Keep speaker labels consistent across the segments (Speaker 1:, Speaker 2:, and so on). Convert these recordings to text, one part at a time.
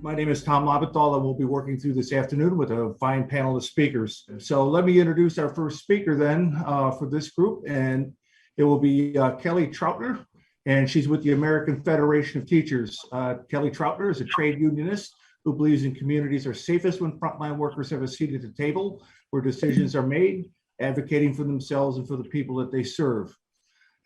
Speaker 1: My name is Tom Lobenthal, and we'll be working through this afternoon with a fine panel of speakers. So let me introduce our first speaker then for this group, and it will be Kelly Trautner, and she's with the American Federation of Teachers. Kelly Trautner is a trade unionist who believes in communities are safest when frontline workers have a seat at the table where decisions are made, advocating for themselves and for the people that they serve.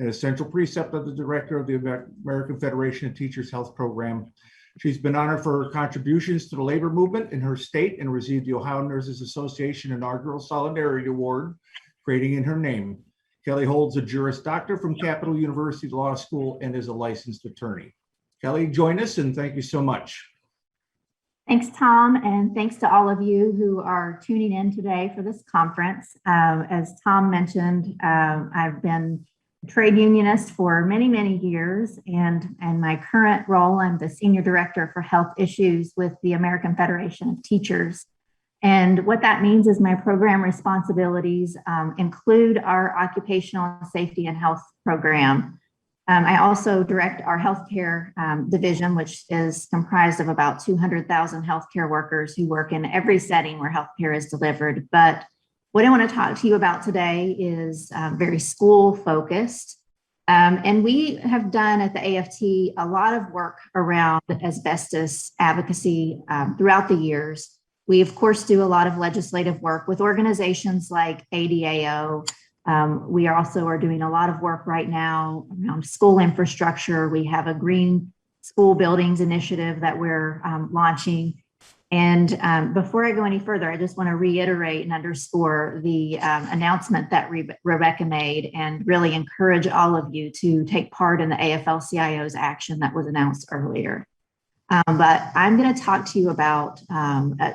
Speaker 1: An essential precept of the director of the American Federation of Teachers Health Program. She's been honored for her contributions to the labor movement in her state and received the Ohio Nurses Association inaugural Solidarity Award, creating in her name. Kelly holds a Juris Doctor from Capital University Law School and is a licensed attorney. Kelly, join us and thank you so much.
Speaker 2: Thanks, Tom, and thanks to all of you who are tuning in today for this conference. As Tom mentioned, I've been a trade unionist for many, many years, and my current role, I'm the Senior Director for Health Issues with the American Federation of Teachers. And what that means is my program responsibilities include our occupational safety and health program. I also direct our healthcare division, which is comprised of about 200,000 healthcare workers who work in every setting where healthcare is delivered. But what I want to talk to you about today is very school focused. And we have done at the AFT a lot of work around asbestos advocacy throughout the years. We, of course, do a lot of legislative work with organizations like ADAO. We also are doing a lot of work right now around school infrastructure. We have a green school buildings initiative that we're launching. And before I go any further, I just want to reiterate and underscore the announcement that Rebecca made and really encourage all of you to take part in the AFL-CIO's action that was announced earlier. But I'm going to talk to you about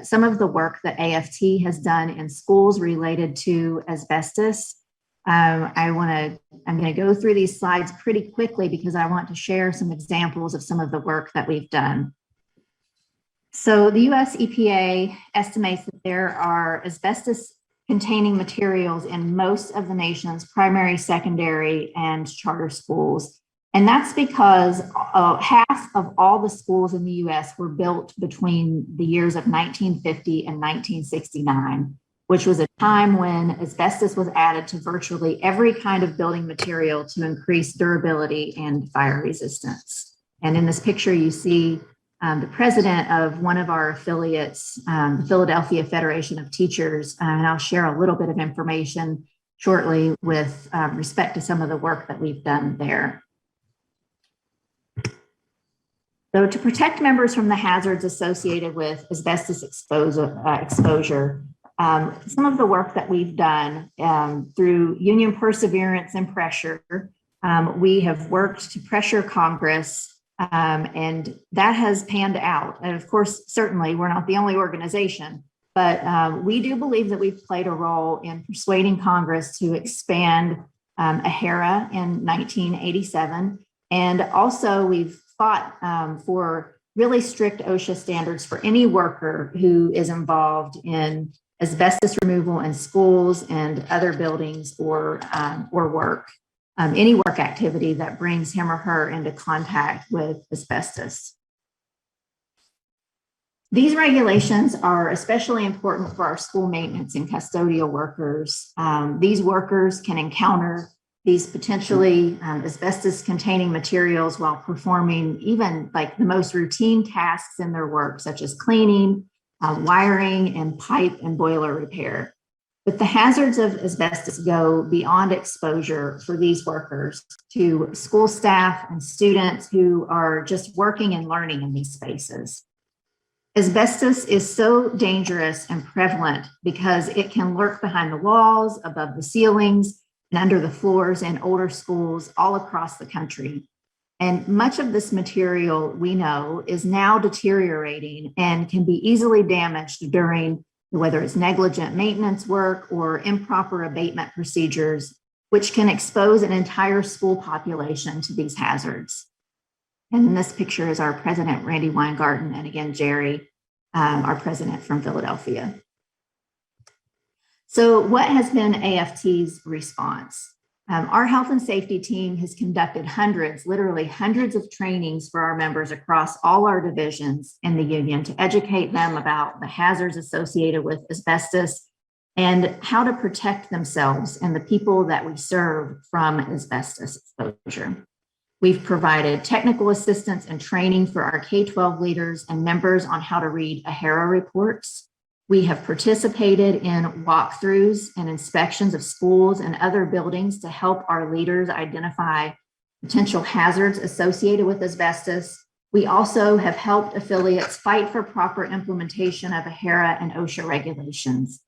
Speaker 2: some of the work that AFT has done in schools related to asbestos. I'm going to go through these slides pretty quickly because I want to share some examples of some of the work that we've done. So the US EPA estimates that there are asbestos-containing materials in most of the nation's primary, secondary, and charter schools. And that's because half of all the schools in the US were built between the years of 1950 and 1969, which was a time when asbestos was added to virtually every kind of building material to increase durability and fire resistance. And in this picture, you see the president of one of our affiliates, the Philadelphia Federation of Teachers, and I'll share a little bit of information shortly with respect to some of the work that we've done there. So to protect members from the hazards associated with asbestos exposure, some of the work that we've done through union perseverance and pressure, we have worked to pressure Congress, and that has panned out. And of course, certainly we're not the only organization, but we do believe that we've played a role in persuading Congress to expand AHERA in 1987. And also we've fought for really strict OSHA standards for any worker who is involved in asbestos removal in schools and other buildings or work. Any work activity that brings him or her into contact with asbestos. These regulations are especially important for our school maintenance and custodial workers. These workers can encounter these potentially asbestos-containing materials while performing even like the most routine tasks in their work, such as cleaning, wiring, and pipe and boiler repair. But the hazards of asbestos go beyond exposure for these workers to school staff and students who are just working and learning in these spaces. Asbestos is so dangerous and prevalent because it can lurk behind the walls, above the ceilings, and under the floors in older schools all across the country. And much of this material, we know, is now deteriorating and can be easily damaged during whether it's negligent maintenance work or improper abatement procedures, which can expose an entire school population to these hazards. And in this picture is our president, Randy Weingarten, and again, Jerry, our president from Philadelphia. So what has been AFT's response? Our health and safety team has conducted literally hundreds of trainings for our members across all our divisions in the union to educate them about the hazards associated with asbestos and how to protect themselves and the people that we serve from asbestos exposure. We've provided technical assistance and training for our K-12 leaders and members on how to read AHERA reports. We have participated in walkthroughs and inspections of schools and other buildings to help our leaders identify potential hazards associated with asbestos. We also have helped affiliates fight for proper implementation of AHERA and OSHA regulations.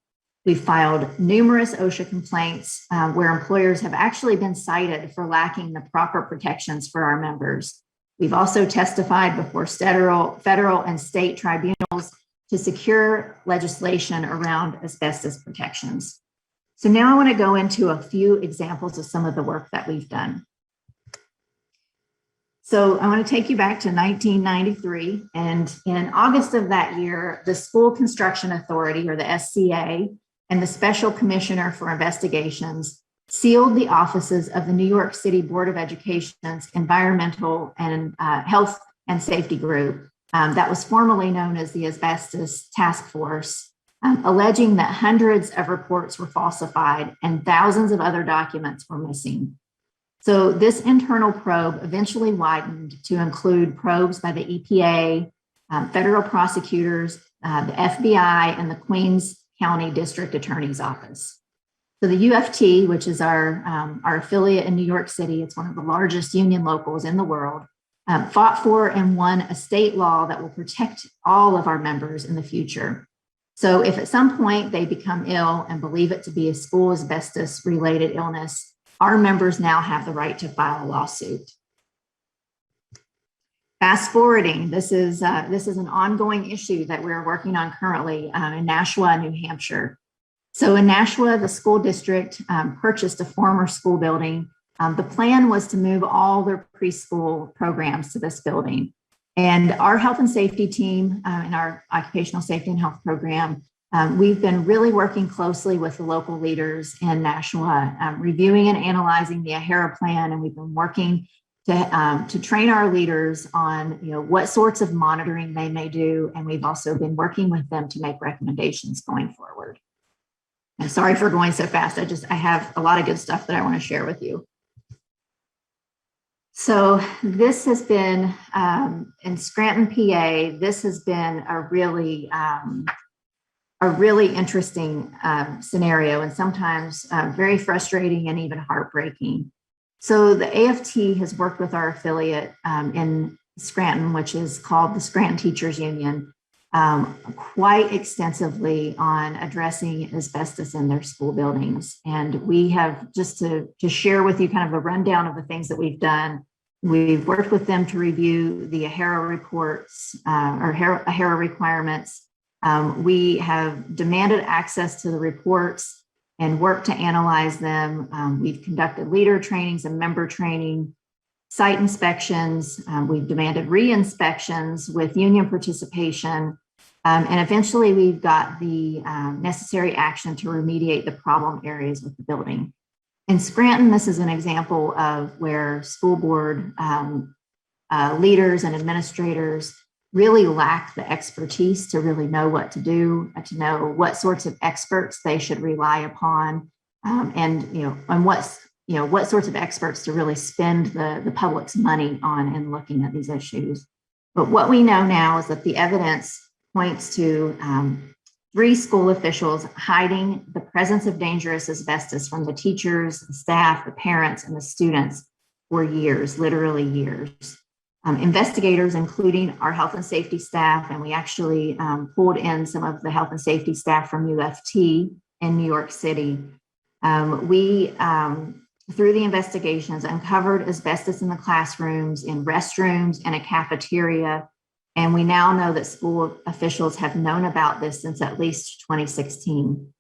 Speaker 2: We've filed numerous OSHA complaints where employers have actually been cited for lacking the proper protections for our members. We've also testified before federal and state tribunals to secure legislation around asbestos protections. So now I want to go into a few examples of some of the work that we've done. So I want to take you back to 1993, and in August of that year, the School Construction Authority, or the SCA, and the Special Commissioner for Investigations sealed the offices of the New York City Board of Education's Environmental and Health and Safety Group, that was formerly known as the Asbestos Task Force, alleging that hundreds of reports were falsified and thousands of other documents were missing. So this internal probe eventually widened to include probes by the EPA, federal prosecutors, the FBI, and the Queens County District Attorney's Office. So the UFT, which is our affiliate in New York City, it's one of the largest union locals in the world, fought for and won a state law that will protect all of our members in the future. So if at some point they become ill and believe it to be a school asbestos-related illness, our members now have the right to file a lawsuit. Fast forwarding, this is an ongoing issue that we're working on currently in Nashua, New Hampshire. So in Nashua, the school district purchased a former school building. The plan was to move all their preschool programs to this building. And our health and safety team in our occupational safety and health program, we've been really working closely with the local leaders in Nashua, reviewing and analyzing the AHERA plan. And we've been working to train our leaders on what sorts of monitoring they may do. And we've also been working with them to make recommendations going forward. I'm sorry for going so fast. I have a lot of good stuff that I want to share with you. So this has been in Scranton, PA. This has been a really interesting scenario, and sometimes very frustrating and even heartbreaking. So the AFT has worked with our affiliate in Scranton, which is called the Scranton Teachers Union, quite extensively on addressing asbestos in their school buildings. And we have, just to share with you kind of a rundown of the things that we've done. We've worked with them to review the AHERA reports or AHERA requirements. We have demanded access to the reports and worked to analyze them. We've conducted leader trainings and member training, site inspections. We've demanded re-inspections with union participation. And eventually we've got the necessary action to remediate the problem areas with the building. In Scranton, this is an example of where school board leaders and administrators really lack the expertise to really know what to do, to know what sorts of experts they should rely upon, and what sorts of experts to really spend the public's money on in looking at these issues. But what we know now is that the evidence points to 3 school officials hiding the presence of dangerous asbestos from the teachers, the staff, the parents, and the students for years, literally years. Investigators, including our health and safety staff, and we actually pulled in some of the health and safety staff from UFT in New York City. We, through the investigations, uncovered asbestos in the classrooms, in restrooms, and a cafeteria. And we now know that school officials have known about this since at least 2016.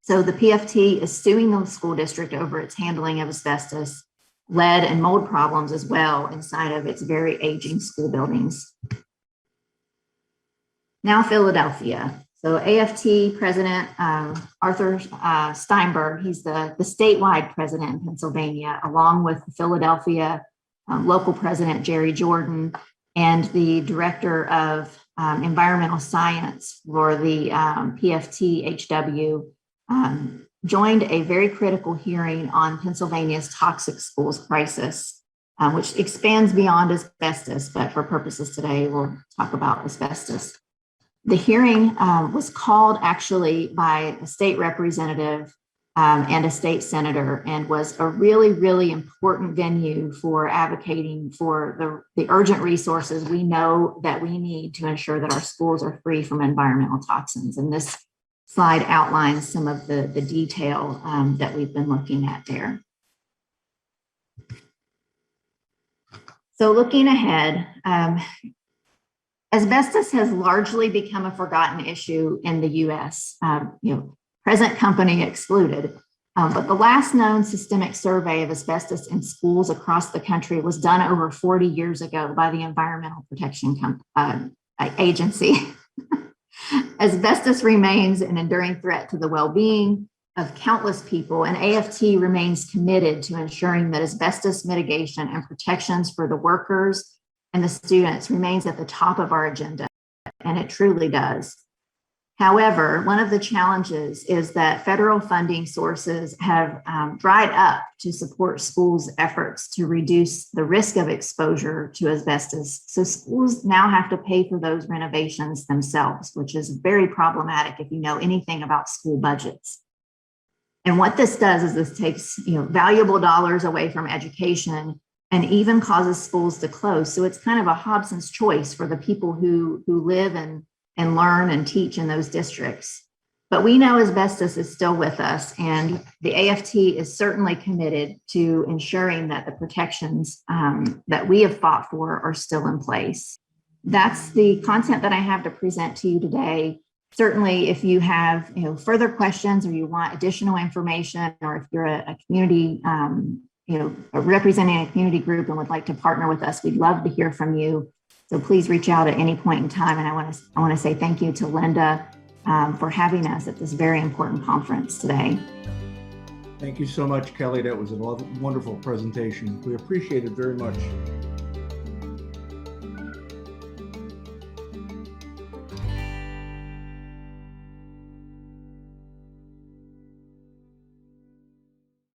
Speaker 2: So the PFT is suing the school district over its handling of asbestos, lead, and mold problems as well inside of its very aging school buildings. Now Philadelphia. So AFT President Arthur Steinberg, he's the statewide president in Pennsylvania, along with the Philadelphia local president, Jerry Jordan, and the director of environmental science for the PFT-HW, joined a very critical hearing on Pennsylvania's toxic schools crisis, which expands beyond asbestos, but for purposes today, we'll talk about asbestos. The hearing was called actually by a state representative and a state senator, and was a really, really important venue for advocating for the urgent resources we know that we need to ensure that our schools are free from environmental toxins. And this slide outlines some of the detail that we've been looking at there. So looking ahead, asbestos has largely become a forgotten issue in the US, present company excluded. But the last known systemic survey of asbestos in schools across the country was done over 40 years ago by the Environmental Protection Agency. Asbestos remains an enduring threat to the well-being of countless people, and AFT remains committed to ensuring that asbestos mitigation and protections for the workers and the students remains at the top of our agenda, and it truly does. However, one of the challenges is that federal funding sources have dried up to support schools' efforts to reduce the risk of exposure to asbestos. So schools now have to pay for those renovations themselves, which is very problematic if you know anything about school budgets. And what this does is this takes valuable dollars away from education and even causes schools to close. So it's kind of a Hobson's choice for the people who live and learn and teach in those districts. But we know asbestos is still with us, and the AFT is certainly committed to ensuring that the protections that we have fought for are still in place. That's the content that I have to present to you today. Certainly, if you have further questions or you want additional information, or if you're a community, representing a community group and would like to partner with us, we'd love to hear from you. So please reach out at any point in time. And I want to say thank you to Linda for having us at this very important conference today.
Speaker 1: Thank you so much, Kelly. That was a wonderful presentation. We appreciate it very much.